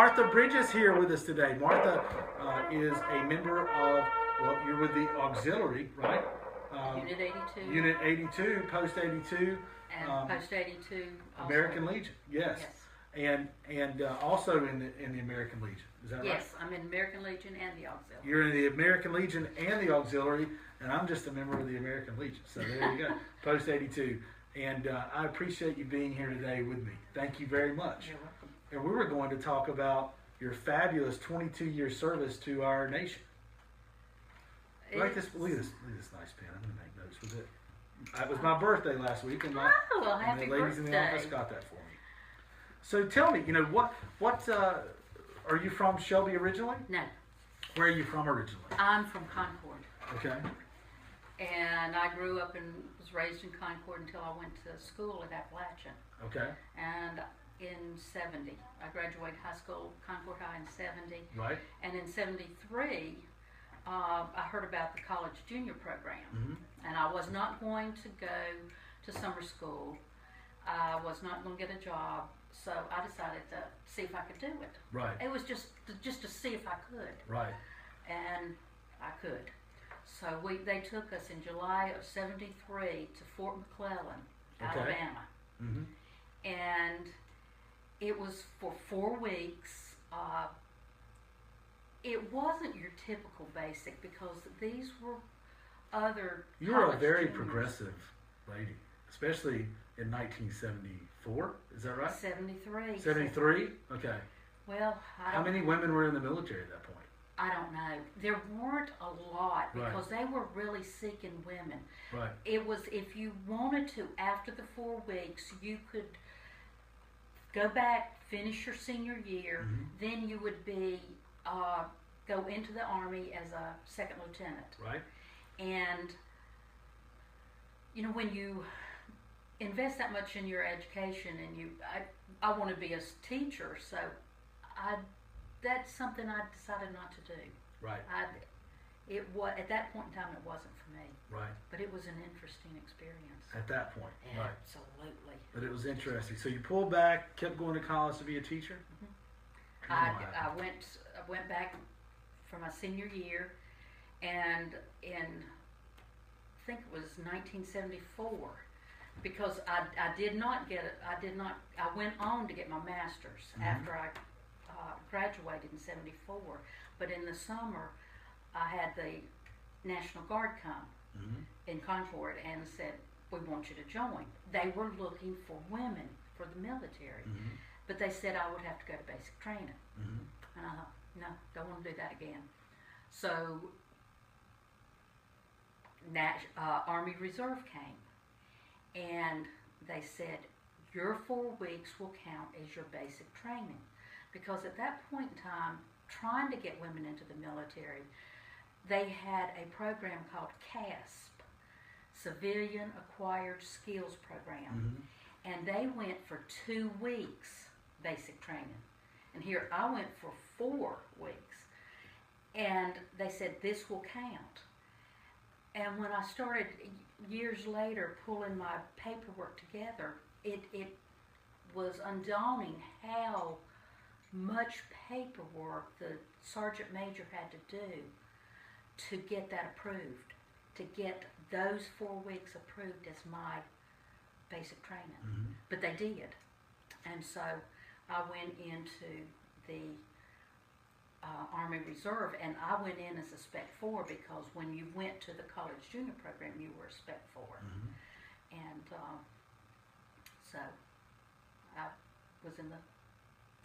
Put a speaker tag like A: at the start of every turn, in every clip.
A: Martha Bridges here with us today. Martha is a member of, well, you're with the auxiliary, right?
B: Unit 82.
A: Unit 82, Post 82.
B: And Post 82. Also.
A: American Legion, yes.
B: Yes.
A: And also in the American Legion, is that right?
B: Yes, I'm in American Legion and the auxiliary.
A: You're in the American Legion and the auxiliary, and I'm just a member of the American Legion. So there you go, Post 82. And I appreciate you being here today with me. Thank you very much.
B: You're welcome.
A: And we were going to talk about your fabulous 22-year service to our nation. Look at this nice pen. I'm going to make notes with it. It was my birthday last week, and
B: happy
A: the ladies in the
B: birthday.
A: office got that for me. So tell me, what are you from Shelby originally?
B: No,
A: Where are you from originally?
B: I'm from Concord.
A: Okay.
B: And I grew up and was raised in Concord until I went to school at Appalachian.
A: Okay.
B: And in 70, I graduated high school, Concord High in 70.
A: Right.
B: And in 73, I heard about the college junior program.
A: Mm-hmm.
B: And I was not going to go to summer school. I was not going to get a job. So I decided to see if I could do it.
A: Right.
B: It was just to see if I could.
A: Right.
B: And I could. So they took us in July of 73 to Fort McClellan,
A: Okay.
B: Alabama.
A: Mm-hmm.
B: And it was for 4 weeks. It wasn't your typical basic because these were other
A: You were a
B: college
A: very
B: juniors.
A: progressive lady, especially in 1974. Is that right?
B: 73.
A: 73? Okay.
B: Well,
A: How many women were in the military at that point?
B: I don't know. There weren't a lot
A: Right.
B: because they were really seeking women.
A: Right.
B: It was, if you wanted to, after the 4 weeks, you could go back, finish your senior year,
A: Mm-hmm.
B: then you would be, go into the Army as a second lieutenant.
A: Right.
B: And, when you invest that much in your education and I want to be a teacher, so that's something I decided not to do.
A: Right.
B: At that point in time, it wasn't for me.
A: Right.
B: But it was an interesting experience.
A: At that point. Right.
B: Absolutely.
A: But it was interesting. So you pulled back, kept going to college to be a teacher?
B: Mm-hmm. I went back for my senior year, and in, I think it was 1974, because I did not get it. I went on to get my master's
A: Mm-hmm.
B: after I graduated in 74. But in the summer, I had the National Guard come
A: Mm-hmm.
B: in Concord and said, "We want you to join." They were looking for women for the military,
A: Mm-hmm.
B: but they said I would have to go to basic training.
A: Mm-hmm.
B: And I thought, no, don't want to do that again. So Army Reserve came, and they said, your 4 weeks will count as your basic training. Because at that point in time, trying to get women into the military, they had a program called CASP, Civilian Acquired Skills Program.
A: Mm-hmm.
B: And they went for 2 weeks basic training. And here I went for 4 weeks. And they said, this will count. And when I started years later pulling my paperwork together, it was undaunting how much paperwork the sergeant major had to do to get that approved, to get those 4 weeks approved as my basic training.
A: Mm-hmm.
B: But they did. And so I went into the Army Reserve, and I went in as a Spec 4 because when you went to the college junior program, you were a Spec 4.
A: Mm-hmm.
B: And so I was in the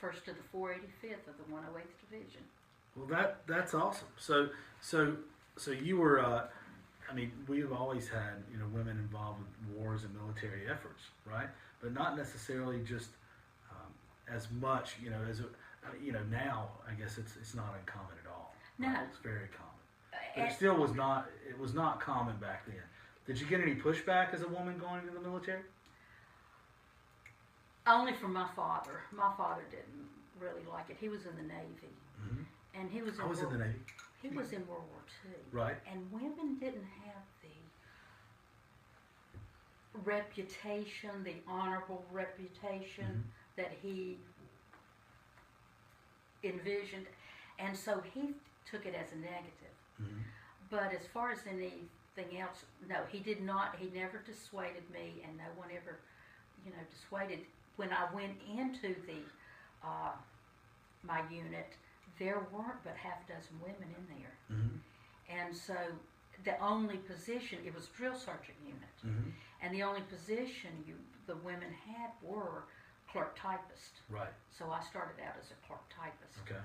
B: 1st to the 485th of the 108th Division.
A: Well, that's awesome. So you were. I mean, we've always had women involved with wars and military efforts, right? But not necessarily just as much, as now. I guess it's not uncommon at all.
B: No,
A: right? It's very common. But it still was not. It was not common back then. Did you get any pushback as a woman going into the military?
B: only from my father. My father didn't really like it. He was in the Navy,
A: Mm-hmm.
B: and he was in
A: I was in the Navy.
B: He was in World War II.
A: Right.
B: And women didn't have the reputation, the honorable reputation
A: Mm-hmm.
B: that he envisioned, and so he took it as a negative.
A: Mhm.
B: But as far as anything else, no, he did not. He never dissuaded me, and no one ever, dissuaded. When I went into the my unit, there weren't but half a dozen women in there,
A: Mhm.
B: and so the only position, it was drill sergeant unit,
A: Mhm.
B: and the only position the women had were clerk typist.
A: Right.
B: So I started out as a clerk typist,
A: Okay.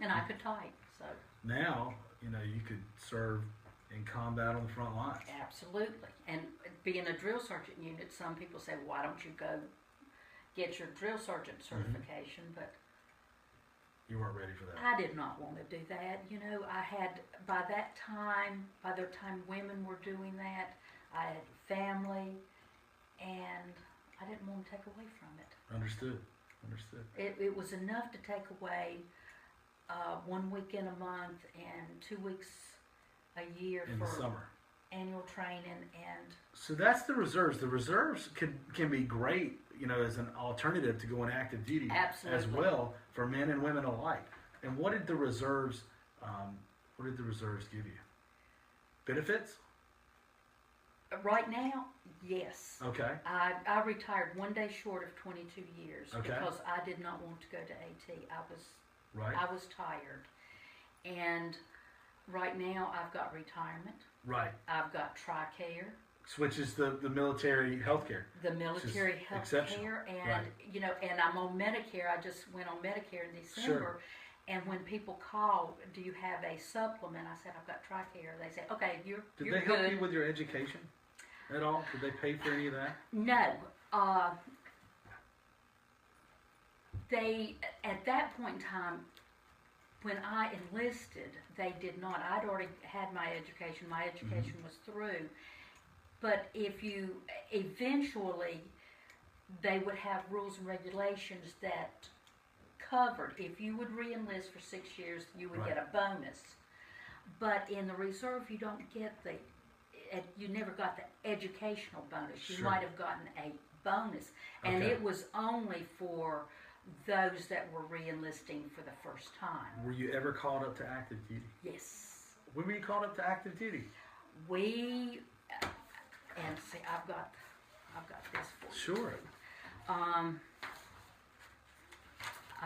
B: and I could type. So
A: Now, you could serve in combat on the front line.
B: absolutely, and being a drill sergeant unit, some people say, "Why don't you go get your drill sergeant certification?" But
A: You weren't ready for that.
B: I did not want to do that. I had, by the time women were doing that, I had family, and I didn't want to take away from it.
A: Understood.
B: It was enough to take away 1 week in a month and 2 weeks a year
A: In
B: for
A: the summer.
B: annual training, and
A: So that's the reserves. The reserves can be great, as an alternative to going active duty as
B: Absolutely.
A: well for men and women alike. And what did the reserves give you? Benefits?
B: right now, yes.
A: Okay.
B: I retired 1 day short of 22 years
A: Okay.
B: because I did not want to go to AT.
A: Right.
B: I was tired, and right now I've got retirement.
A: Right.
B: I've got TRICARE,
A: Which is the military health care.
B: the military health
A: exceptional.
B: care, and
A: Right.
B: and I'm on Medicare. I just went on Medicare in December, and when people call, "Do you have a supplement?" I said, "I've got TRICARE." They say, "Okay, you're
A: Did
B: you're
A: they help
B: good."
A: you with your education at all? Did they pay for any of that?
B: No. They, at that point in time, when I enlisted, they did not. I'd already had my education. My education was through. But eventually, they would have rules and regulations that covered, if you would re-enlist for 6 years, you would
A: Right.
B: get a bonus. But in the reserve, you don't get you never got the educational bonus. You
A: Sure.
B: might have gotten a bonus. And
A: Okay.
B: it was only for those that were re-enlisting for the first time.
A: Were you ever called up to active duty?
B: Yes.
A: When were you called up to active duty?
B: And see, I've got this for you.
A: Sure.
B: I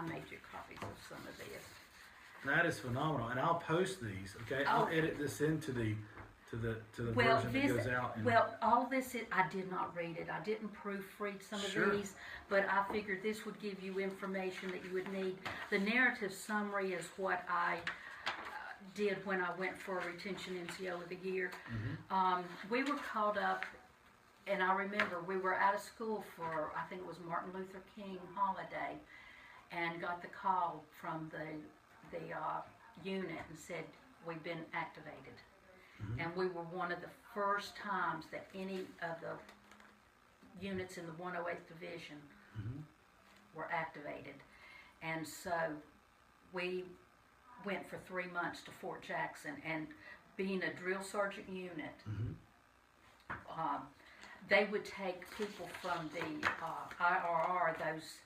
B: made you copies of some of this.
A: That is phenomenal, and I'll post these. Okay, I'll
B: Oh.
A: edit this into the
B: Well,
A: version that goes out. And
B: all this I did not read it. I didn't proofread some of
A: Sure.
B: these, but I figured this would give you information that you would need. The narrative summary is what I did when I went for a retention NCO of the year. We were called up, and I remember we were out of school for, I think it was Martin Luther King holiday, and got the call from the unit and said, "We've been activated." And we were one of the first times that any of the units in the 108th Division were activated. And so we went for 3 months to Fort Jackson, and being a drill sergeant unit, they would take people from the IRR, those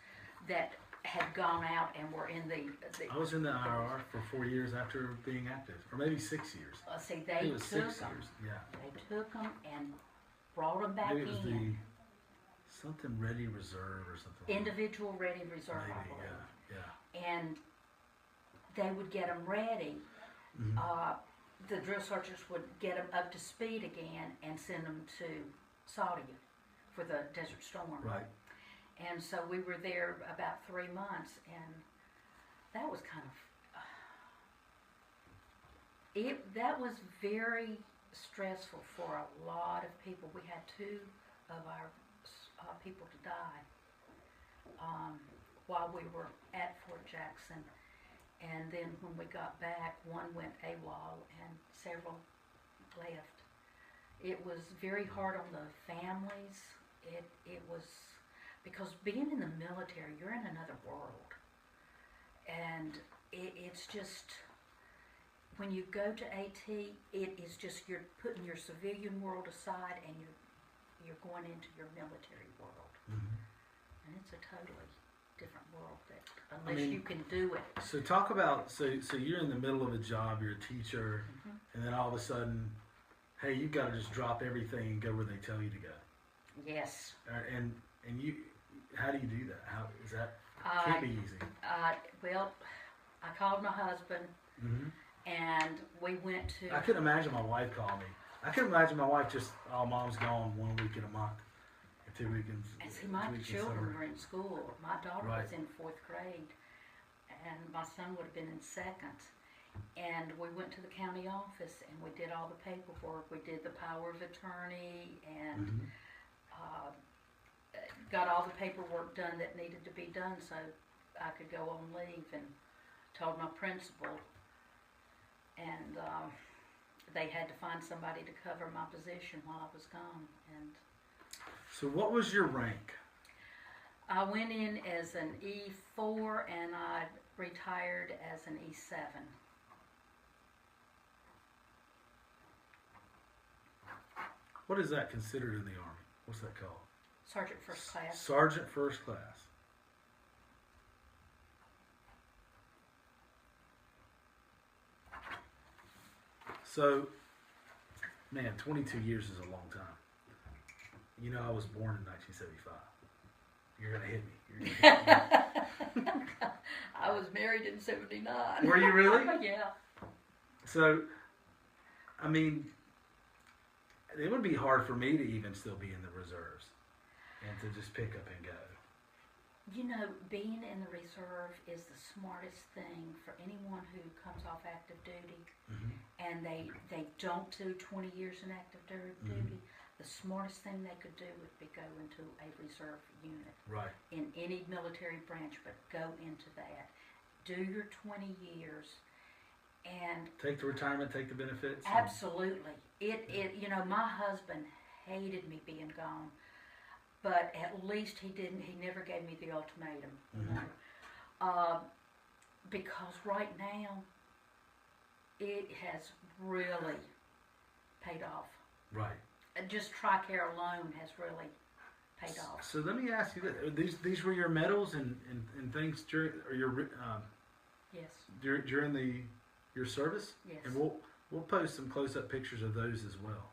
B: that had gone out and were in the
A: I was in the IRR for 4 years after being active, or maybe 6 years.
B: see,
A: I think
B: they
A: it was
B: took
A: 6
B: them.
A: years. Yeah.
B: They took them and brought them back
A: Maybe it was the
B: in.
A: something Ready Reserve or something. like that.
B: Individual ready reserve, I
A: Maybe.
B: believe.
A: Yeah.
B: And they would get them ready. The drill sergeants would get them up to speed again and send them to Saudi for the Desert Storm.
A: Right.
B: And so we were there about 3 months, and that was kind of that was very stressful for a lot of people. We had 2 of our people to die while we were at Fort Jackson, and then when we got back, one went AWOL and several left. It was very hard on the families. It was, because being in the military, you're in another world, and it's just, when you go to AT, it is just, you're putting your civilian world aside, and you're going into your military world, and it's a totally different world that unless you can do it.
A: So talk about, so you're in the middle of a job, you're a teacher, and then all of a sudden, hey, you've got to just drop everything and go where they tell you to go.
B: Yes.
A: And you, how do you do that? How is that? Can't be easy.
B: Well, I called my husband, and we went to.
A: I couldn't imagine my wife calling me. I couldn't imagine my wife just, oh, mom's gone 1 week in a month, and 2 weekends.
B: And see, my children were in school. My daughter
A: Right.
B: was in 4th grade, and my son would have been in 2nd. And we went to the county office, and we did all the paperwork. We did the power of attorney, and got all the paperwork done that needed to be done so I could go on leave, and told my principal, and they had to find somebody to cover my position while I was gone. And
A: so what was your rank?
B: I went in as an E4 and I retired as an E7.
A: What is that considered in the Army? What's that called?
B: Sergeant First Class.
A: Sergeant First Class. So, man, 22 years is a long time. You know, I was born in 1975. You're going to hit me. You're gonna hit me.
B: I was married in 79.
A: Were you really?
B: Yeah.
A: So, I mean, it would be hard for me to even still be in the reserves and to just pick up and go.
B: You know, being in the reserve is the smartest thing for anyone who comes off active duty and they don't do 20 years in active duty. The smartest thing they could do would be go into a reserve unit.
A: Right.
B: In any military branch, but go into that. Do your 20 years and
A: Take the retirement, take the benefits.
B: absolutely. You know, my husband hated me being gone, but at least he never gave me the ultimatum. You know? Because right now, it has really paid off.
A: Right.
B: Just TRICARE alone has really paid off.
A: So let me ask you this: these were your medals and things during or your
B: Yes.
A: during your service?
B: Yes.
A: And we'll post some close-up pictures of those as well.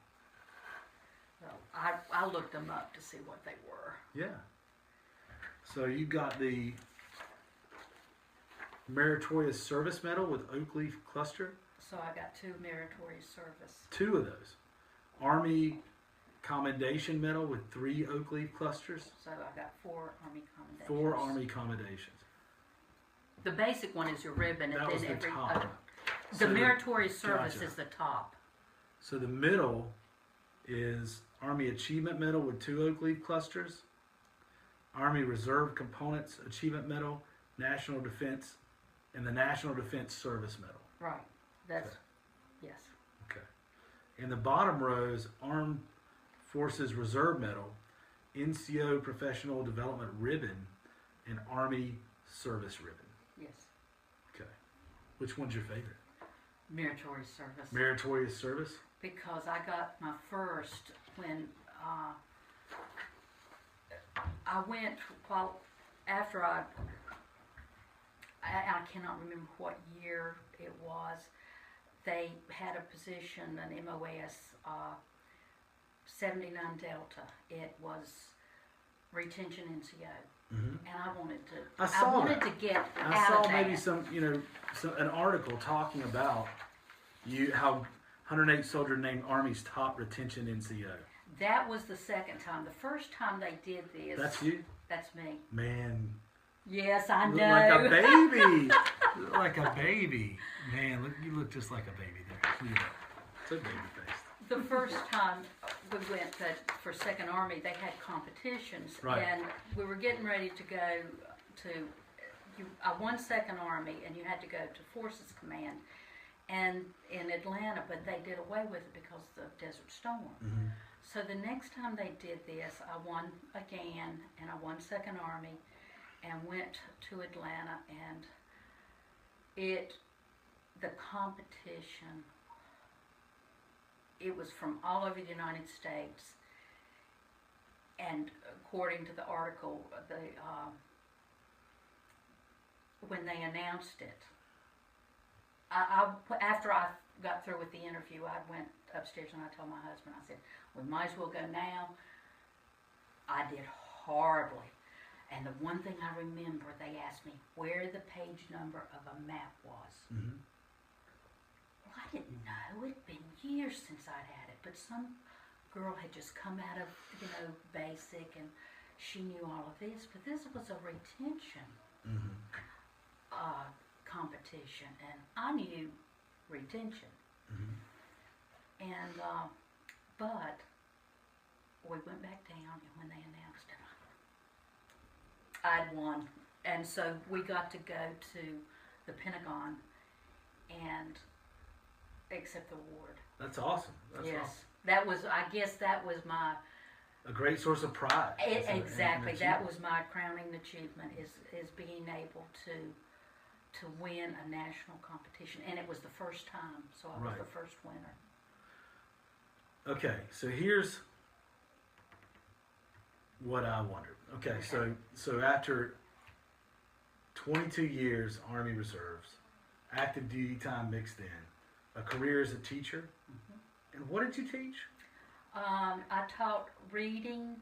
B: Well, I looked them up to see what they were.
A: Yeah. So you got the Meritorious Service Medal with Oak Leaf Cluster.
B: So I got 2 meritorious service.
A: 2 of those. Army Commendation Medal with 3 Oak Leaf Clusters.
B: So I got 4 Army commendations.
A: 4 Army Commendations.
B: The basic one is your ribbon, and
A: That
B: then
A: was the
B: every
A: top.
B: the
A: So
B: meritorious service
A: gotcha.
B: is the top.
A: So the middle is Army Achievement Medal with 2 Oak Leaf Clusters, Army Reserve Components Achievement Medal, National Defense, and the National Defense Service Medal.
B: Right. That's
A: Okay.
B: yes.
A: Okay. In the bottom row is Armed Forces Reserve Medal, NCO Professional Development Ribbon, and Army Service Ribbon.
B: Yes.
A: Okay. Which one's your favorite?
B: Meritorious service.
A: Meritorious Service?
B: Because I got my first when I went after I cannot remember what year it was. They had a position, an MOS 79 Delta. It was retention NCO, and I wanted to.
A: I
B: wanted to get
A: I
B: out
A: saw
B: of that.
A: maybe an article talking about how 108 soldier named Army's top retention NCO.
B: That was the second time. The first time they did this.
A: That's you?
B: That's me.
A: Man.
B: Yes, I
A: You
B: know.
A: look like a baby. You look like a baby. Man, you look just like a baby there. Look at that. So baby faced.
B: The first time we went for Second Army, they had competitions,
A: Right.
B: and we were getting ready to go to. I won Second Army, and you had to go to Forces Command, and in Atlanta, but they did away with it because of the Desert Storm. So the next time they did this, I won again, and I won Second Army, and went to Atlanta, and the competition, it was from all over the United States, and according to the article, when they announced it, after I got through with the interview, I went upstairs and I told my husband, I said, we might as well go now. I did horribly. And the one thing I remember, they asked me where the page number of a map was.
A: Mm-hmm.
B: Well, I didn't know. It'd been years since I'd had it, but some girl had just come out of, basic, and she knew all of this. But this was a retention competition, and I knew retention.
A: Mm-hmm.
B: And but we went back down, and when they announced it, I'd won. And so we got to go to the Pentagon and accept the award.
A: That's awesome. That's
B: yes,
A: awesome.
B: That was. I guess that was my.
A: A great source of pride.
B: Exactly. That was my crowning achievement. Is being able to win a national competition, and it was the first time. So I was the first winner.
A: Okay, so here's what I wondered. Okay, so after 22 years Army Reserves, active duty time mixed in, a career as a teacher, and what did you teach?
B: I taught reading,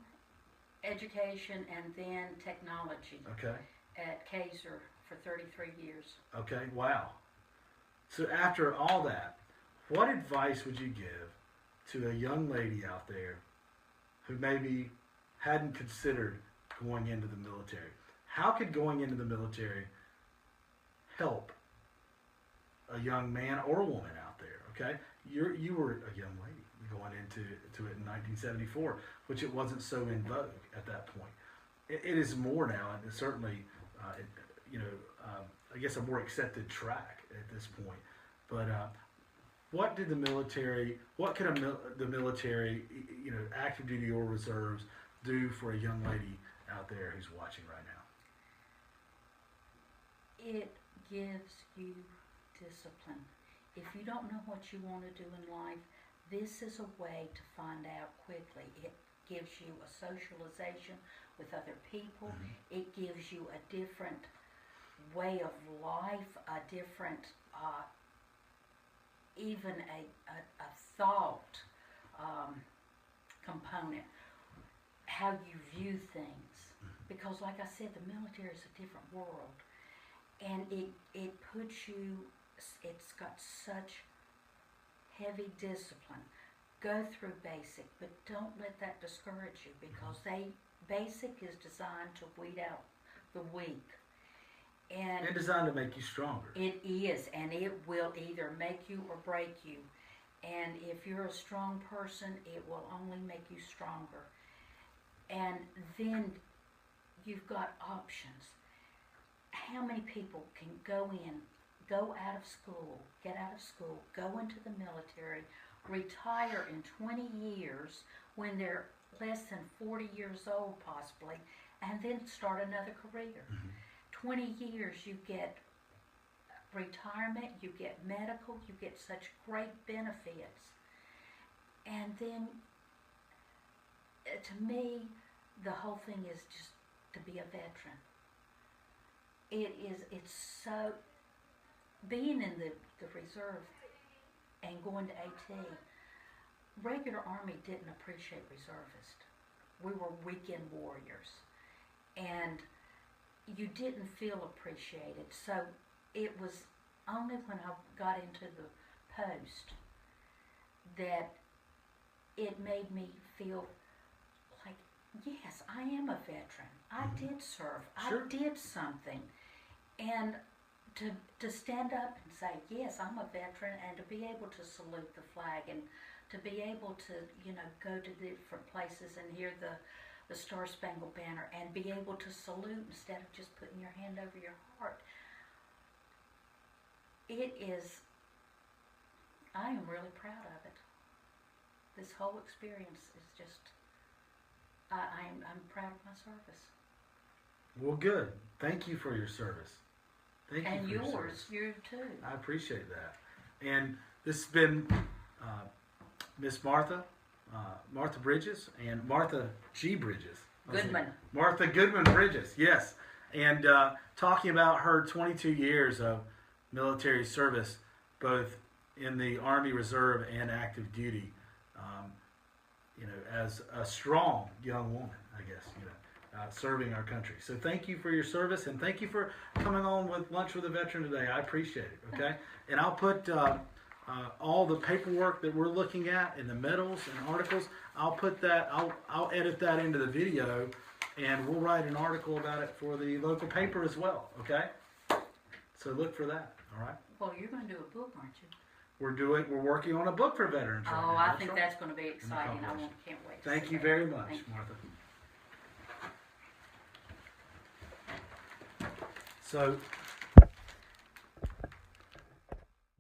B: education, and then technology.
A: Okay.
B: At Kaiser for 33 years.
A: Okay, wow. So after all that, what advice would you give to a young lady out there who maybe hadn't considered going into the military? How could going into the military help a young man or woman out there? Okay, you were a young lady going into it in 1974, which it wasn't so in vogue at that point. It is more now, and it's certainly, I guess a more accepted track at this point. But what did the military? What can the military, active duty or reserves, do for a young lady out there who's watching right now?
B: It gives you discipline. If you don't know what you want to do in life, this is a way to find out quickly. It gives you a socialization with other people.
A: Mm-hmm.
B: It gives you a different way of life, a different, even a thought component, how you view things. Because like I said, the military is a different world. And it puts you, it's got such heavy discipline. Go through basic, but don't let that discourage you, because basic is designed to weed out the weak. And
A: designed to make you stronger.
B: It is, and it will either make you or break you. And if you're a strong person, it will only make you stronger. And then you've got options. How many people can go out of school, get out of school, go into the military, retire in 20 years when they're less than 40 years old possibly, and then start another career? 20 years, you get retirement, you get medical, you get such great benefits. And then, to me, the whole thing is just to be a veteran. It's so, being in the reserve and going to AT, regular Army didn't appreciate reservists. We were weekend warriors. And you didn't feel appreciated. So it was only when I got into the post that it made me feel like, yes, I am a veteran. I did serve.
A: Sure.
B: I did something. And to stand up and say, yes, I'm a veteran, and to be able to salute the flag, and to be able to, go to different places and hear the Star Spangled Banner, and be able to salute instead of just putting your hand over your heart. I am really proud of it. This whole experience is just, I'm proud of my service.
A: Well, good. Thank you for your service. Thank you. And
B: yours,
A: your service.
B: You too.
A: I appreciate that. And this has been Miss Martha Bridges, and Martha G. Bridges.
B: Goodman.
A: Martha Goodman Bridges, yes. and talking about her 22 years of military service, both in the Army Reserve and active duty. You know, as a strong young woman, I guess, you know, serving our country. So thank you for your service, and thank you for coming on with Lunch with a Veteran today. I appreciate it. Okay, and I'll put all the paperwork that we're looking at and the medals and articles. I'll put that. I'll edit that into the video, and we'll write an article about it for the local paper as well. Okay, so look for that. All right.
B: Well, you're going to do a book, aren't you?
A: We're working on a book for veterans.
B: Oh,
A: right now.
B: I think
A: right.
B: that's going to be exciting. Can't wait.
A: Thank you
B: that.
A: very much,
B: Thank you.
A: Martha. So